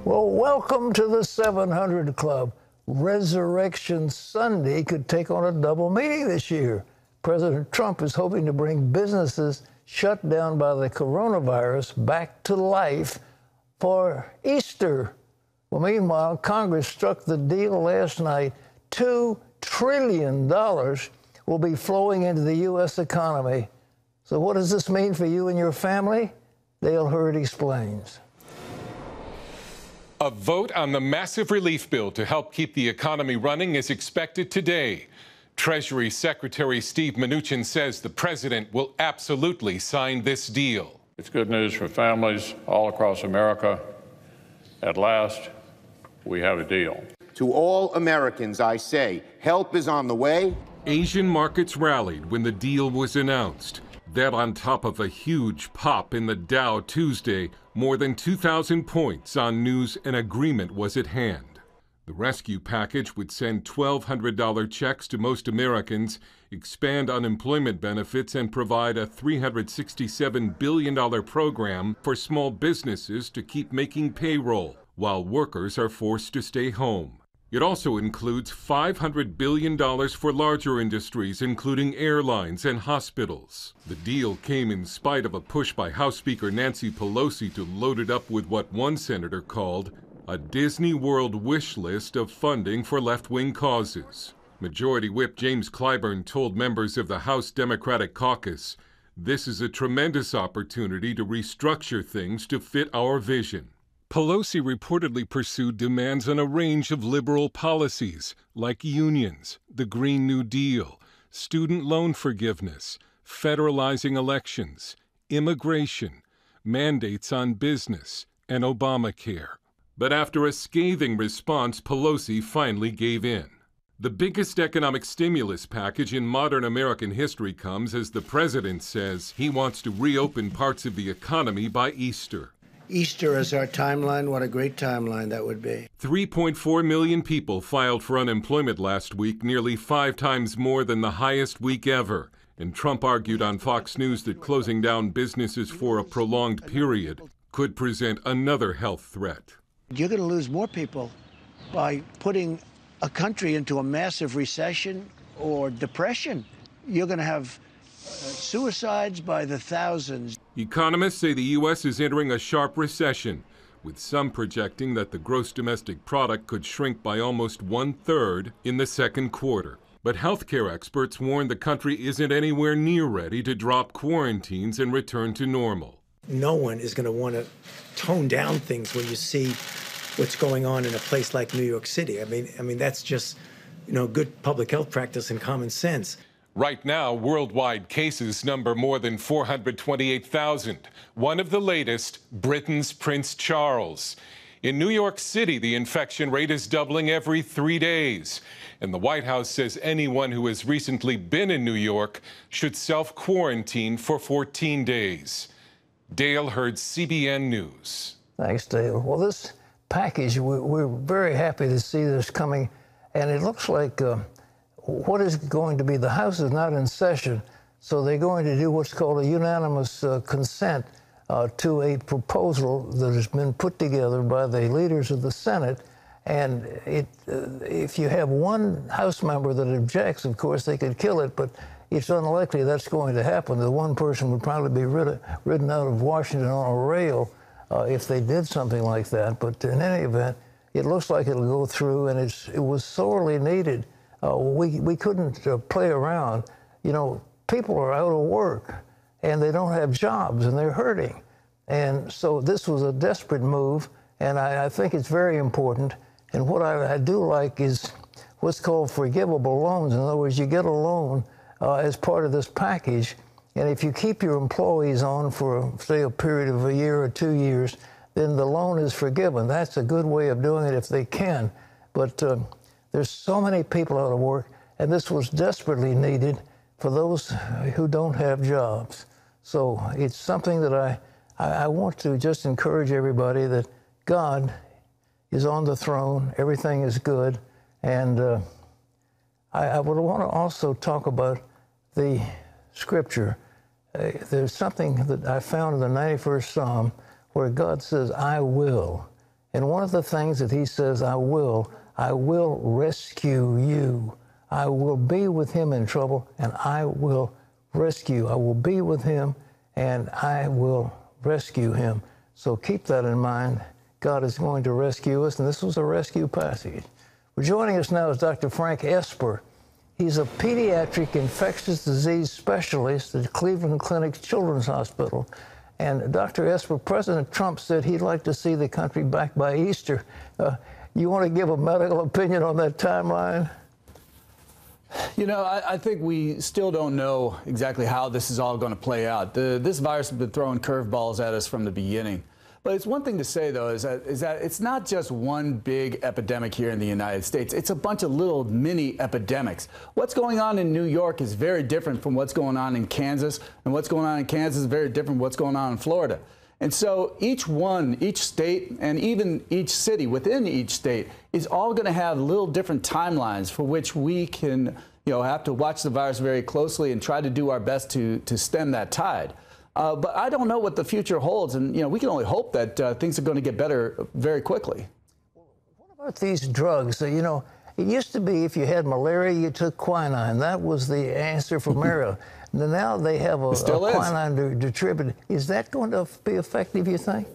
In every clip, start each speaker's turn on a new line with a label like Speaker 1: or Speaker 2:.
Speaker 1: Well, welcome to the 700 Club. Resurrection Sunday could take on a double meaning this year. President Trump is hoping to bring businesses shut down by the coronavirus back to life for Easter. Well, meanwhile, Congress struck the deal last night. $2 trillion will be flowing into the U.S. economy. So what does this mean for you and your family? Dale Hurd explains.
Speaker 2: A vote on the massive relief bill to help keep the economy running is expected today. Treasury Secretary Steve Mnuchin says the president will absolutely sign this deal.
Speaker 3: It's good news for families all across America. At last, we have a deal.
Speaker 4: To all Americans, I say, help is on the way.
Speaker 2: Asian markets rallied when the deal was announced. That on top of a huge pop in the Dow Tuesday, more than 2,000 points on news an agreement was at hand. The rescue package would send $1,200 checks to most Americans, expand unemployment benefits, and provide a $367 billion program for small businesses to keep making payroll while workers are forced to stay home. It also includes $500 billion for larger industries, including airlines and hospitals. The deal came in spite of a push by House Speaker Nancy Pelosi to load it up with what one senator called a Disney World wish list of funding for left-wing causes. Majority Whip James Clyburn told members of the House Democratic Caucus, "This is a tremendous opportunity to restructure things to fit our vision." Pelosi reportedly pursued demands on a range of liberal policies, like unions, the Green New Deal, student loan forgiveness, federalizing elections, immigration, mandates on business, and Obamacare. But after a scathing response, Pelosi finally gave in. The biggest economic stimulus package in modern American history comes as the president says he wants to reopen parts of the economy by Easter.
Speaker 5: Easter is our timeline. What a great timeline that would be.
Speaker 2: 3.4 million people filed for unemployment last week, nearly 5 times more than the highest week ever. And Trump argued on Fox News that closing down businesses for a prolonged period could present another health threat.
Speaker 5: You're going to lose more people by putting a country into a massive recession or depression. You're going to have suicides by the thousands.
Speaker 2: Economists say the U.S. is entering a sharp recession, with some projecting that the gross domestic product could shrink by almost 1/3 in the second quarter. But healthcare experts warn the country isn't anywhere near ready to drop quarantines and return to normal.
Speaker 6: No one is going to want to tone down things when you see what's going on in a place like New York City. I mean that's just, good public health practice and common sense.
Speaker 2: Right now, worldwide cases number more than 428,000. One of the latest, Britain's Prince Charles. In New York City, the infection rate is doubling every 3 days. And the White House says anyone who has recently been in New York should self-quarantine for 14 days. Dale Hurd, CBN News.
Speaker 1: Thanks, Dale. Well, this package, we're very happy to see this coming. And it looks like what is going to be, the House is not in session, so they're going to do what's called a unanimous consent to a proposal that has been put together by the leaders of the Senate. And if you have one House member that objects, of course, they could kill it, but it's unlikely that's going to happen. The one person would probably be ridden out of Washington on a rail if they did something like that. But in any event, it looks like it'll go through, and it was sorely needed. We couldn't play around. People are out of work, and they don't have jobs, and they're hurting. And so this was a desperate move, and I think it's very important. And what I do like is what's called forgivable loans. In other words, you get a loan as part of this package, and if you keep your employees on for, say, a period of a year or 2 years, then the loan is forgiven. That's a good way of doing it if they can. But there's so many people out of work, and this was desperately needed for those who don't have jobs. So it's something that I want to just encourage everybody that God is on the throne, everything is good, and I would want to also talk about the scripture. There's something that I found in the 91st Psalm where God says, I will. And one of the things that he says, I will rescue you. I will be with him in trouble, and I will rescue. I will be with him, and I will rescue him. So keep that in mind. God is going to rescue us, and this was a rescue passage. Well, joining us now is Dr. Frank Esper. He's a pediatric infectious disease specialist at Cleveland Clinic Children's Hospital. And Dr. Esper, President Trump said he'd like to see the country back by Easter. You want to give a medical opinion on that timeline?
Speaker 7: You know, I think we still don't know exactly how this is all going to play out. This virus has been throwing curveballs at us from the beginning. But it's one thing to say, though, is that it's not just one big epidemic here in the United States. It's a bunch of little mini epidemics. What's going on in New York is very different from what's going on in Kansas, and what's going on in Kansas is very different from what's going on in Florida. And so each state, and even each city within each state is all going to have little different timelines for which we can, have to watch the virus very closely and try to do our best to stem that tide. But I don't know what the future holds, and we can only hope that things are going to get better very quickly.
Speaker 1: What about these drugs? It used to be if you had malaria, you took quinine. That was the answer for malaria. Now they have a quinine distributed. Is that going to be effective, you think?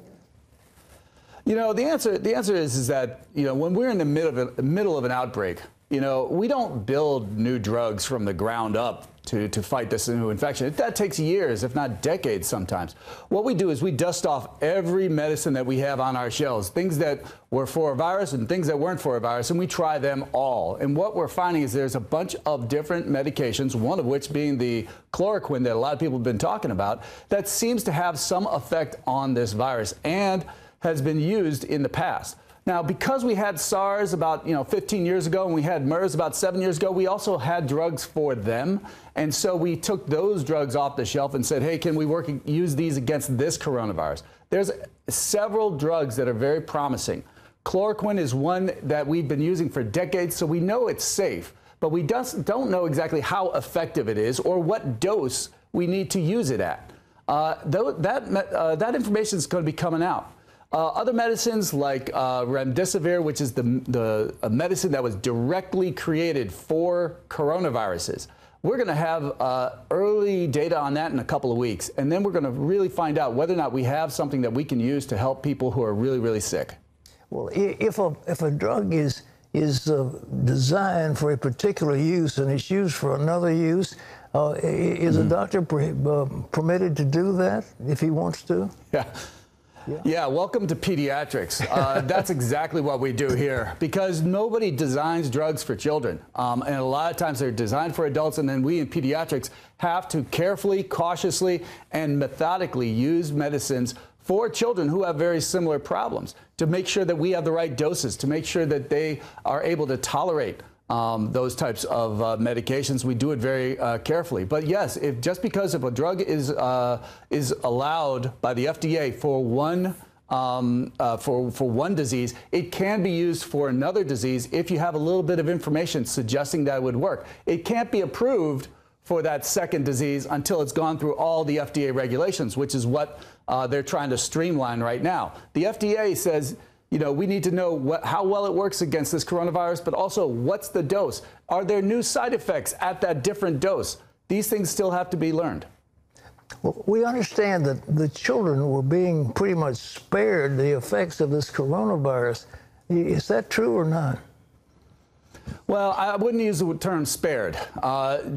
Speaker 7: The answer is that when we're in the middle of an outbreak, we don't build new drugs from the ground up to fight this new infection. That takes years, if not decades sometimes. What we do is we dust off every medicine that we have on our shelves, things that were for a virus and things that weren't for a virus, and we try them all. And what we're finding is there's a bunch of different medications, one of which being the chloroquine that a lot of people have been talking about, that seems to have some effect on this virus and has been used in the past. Now, because we had SARS about 15 years ago and we had MERS about 7 years ago, we also had drugs for them. And so we took those drugs off the shelf and said, hey, can we use these against this coronavirus? There's several drugs that are very promising. Chloroquine is one that we've been using for decades, so we know it's safe. But we don't know exactly how effective it is or what dose we need to use it at. That information is going to be coming out. Other medicines like remdesivir, which is the medicine that was directly created for coronaviruses. We're going to have early data on that in a couple of weeks, and then we're going to really find out whether or not we have something that we can use to help people who are really, really sick.
Speaker 1: Well, if a drug is designed for a particular use and it's used for another use, is a doctor permitted to do that if he wants to?
Speaker 7: Yeah, welcome to pediatrics. That's exactly what we do here, because nobody designs drugs for children. And a lot of times they're designed for adults, and then we in pediatrics have to carefully, cautiously, and methodically use medicines for children who have very similar problems to make sure that we have the right doses, to make sure that they are able to tolerate those types of medications. We do it very carefully. But yes, just because if a drug is allowed by the FDA for one disease, it can be used for another disease if you have a little bit of information suggesting that it would work. It can't be approved for that second disease until it's gone through all the FDA regulations, which is what they're trying to streamline right now. The FDA says, we need to know how well it works against this coronavirus, but also what's the dose? Are there new side effects at that different dose? These things still have to be learned.
Speaker 1: Well, we understand that the children were being pretty much spared the effects of this coronavirus. Is that true or not?
Speaker 7: Well, I wouldn't use the term spared.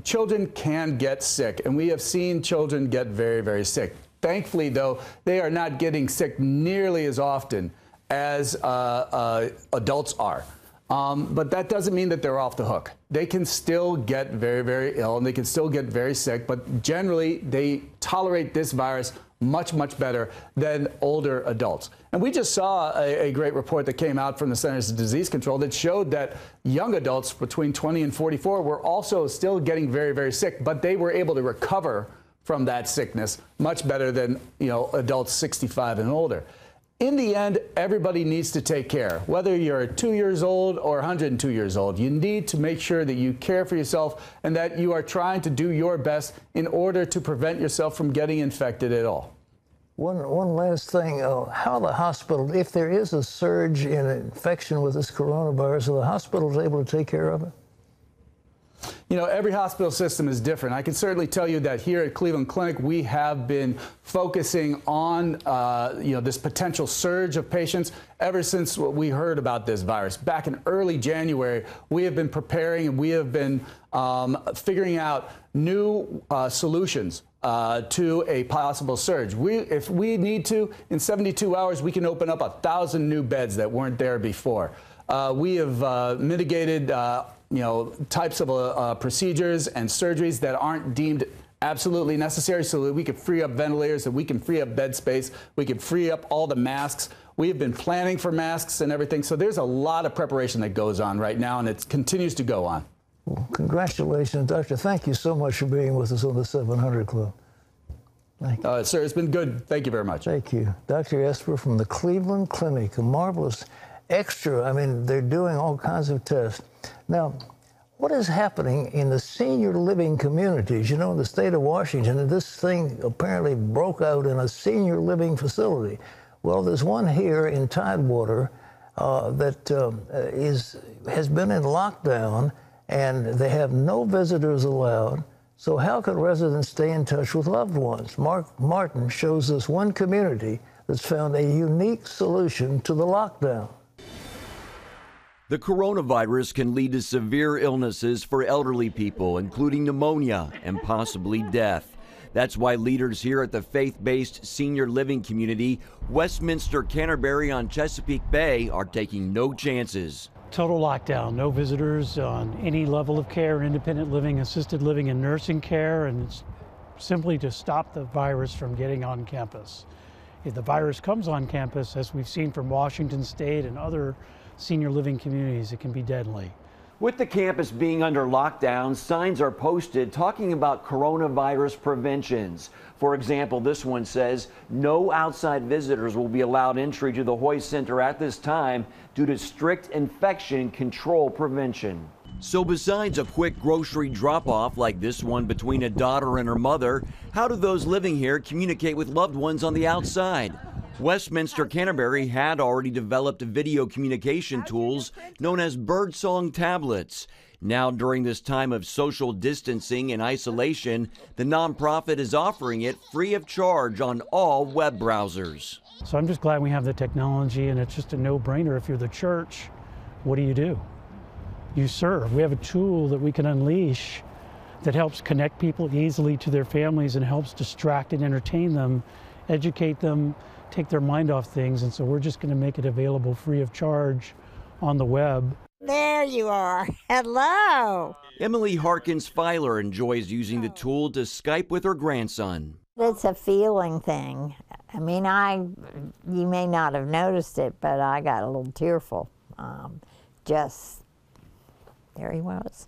Speaker 7: Children can get sick, and we have seen children get very, very sick. Thankfully, though, they are not getting sick nearly as often as adults are. But that doesn't mean that they're off the hook. They can still get very, very ill, and they can still get very sick, but generally they tolerate this virus much, much better than older adults. And we just saw a great report that came out from the Centers for Disease Control that showed that young adults between 20 and 44 were also still getting very, very sick, but they were able to recover from that sickness much better than adults 65 and older. In the end, everybody needs to take care. Whether you're 2 years old or 102 years old, you need to make sure that you care for yourself and that you are trying to do your best in order to prevent yourself from getting infected at all.
Speaker 1: One last thing, how the hospital, if there is a surge in infection with this coronavirus, are the hospitals able to take care of it?
Speaker 7: You know, every hospital system is different. I can certainly tell you that here at Cleveland Clinic, we have been focusing on, this potential surge of patients ever since we heard about this virus. Back in early January, we have been preparing and we have been figuring out new solutions to a possible surge. If we need to, in 72 hours, we can open up 1,000 new beds that weren't there before. We have mitigated types of procedures and surgeries that aren't deemed absolutely necessary so that we can free up ventilators, that we can free up bed space, we can free up all the masks. We have been planning for masks and everything, so there's a lot of preparation that goes on right now, and it continues to go on.
Speaker 1: Well, congratulations, Doctor. Thank you so much for being with us on the 700 Club. Thank you.
Speaker 7: Sir, it's been good. Thank you very much.
Speaker 1: Thank you. Dr. Esper from the Cleveland Clinic, a marvelous extra. I mean, they're doing all kinds of tests. Now, what is happening in the senior living communities? You know, in the state of Washington, this thing apparently broke out in a senior living facility. Well, there's one here in Tidewater that has been in lockdown, and they have no visitors allowed. So how can residents stay in touch with loved ones? Mark Martin shows us one community that's found a unique solution to the lockdown.
Speaker 8: The coronavirus can lead to severe illnesses for elderly people, including pneumonia and possibly death. That's why leaders here at the faith-based senior living community, Westminster Canterbury on Chesapeake Bay, are taking no chances.
Speaker 9: Total lockdown, no visitors on any level of care, independent living, assisted living, and nursing care, and it's simply to stop the virus from getting on campus. If the virus comes on campus, as we've seen from Washington State and other senior living communities, it can be deadly.
Speaker 8: With the campus being under lockdown, signs are posted talking about coronavirus preventions. For example, this one says no outside visitors will be allowed entry to the Hoy Center at this time due to strict infection control prevention. So besides a quick grocery drop-off like this one between a daughter and her mother, how do those living here communicate with loved ones on the outside? Westminster Canterbury had already developed video communication tools known as birdsong tablets. Now, during this time of social distancing and isolation, the nonprofit is offering it free of charge on all web browsers.
Speaker 9: So I'm just glad we have the technology, and it's just a no-brainer. If you're the church, what do? You serve. We have a tool that we can unleash that helps connect people easily to their families and helps distract and entertain them, educate them, take their mind off things, and so we're just going to make it available free of charge on the web.
Speaker 10: There you are. Hello.
Speaker 8: Emily Harkins Filer enjoys using the tool to Skype with her grandson.
Speaker 10: It's a feeling thing. I mean, you may not have noticed it, but I got a little tearful. There he was.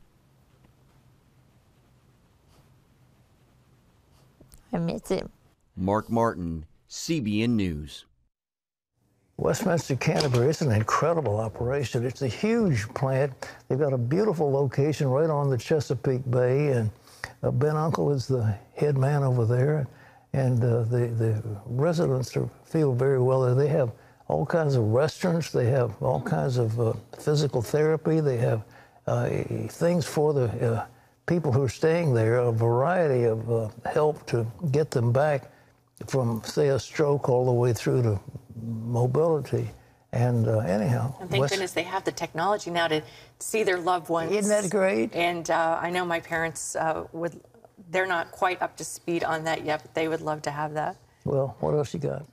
Speaker 10: I miss him.
Speaker 8: Mark Martin, CBN News.
Speaker 1: Westminster Canterbury, it's an incredible operation. It's a huge plant. They've got a beautiful location right on the Chesapeake Bay, and Ben Uncle is the head man over there, and the residents feel very well. They have all kinds of restaurants. They have all kinds of physical therapy. They have things for the people who are staying there, a variety of help to get them back from, say, a stroke all the way through to mobility. And anyhow.
Speaker 11: And thank goodness they have the technology now to see their loved ones.
Speaker 1: Isn't that great?
Speaker 11: And I know my parents they're not quite up to speed on that yet, but they would love to have that.
Speaker 1: Well, what else you got?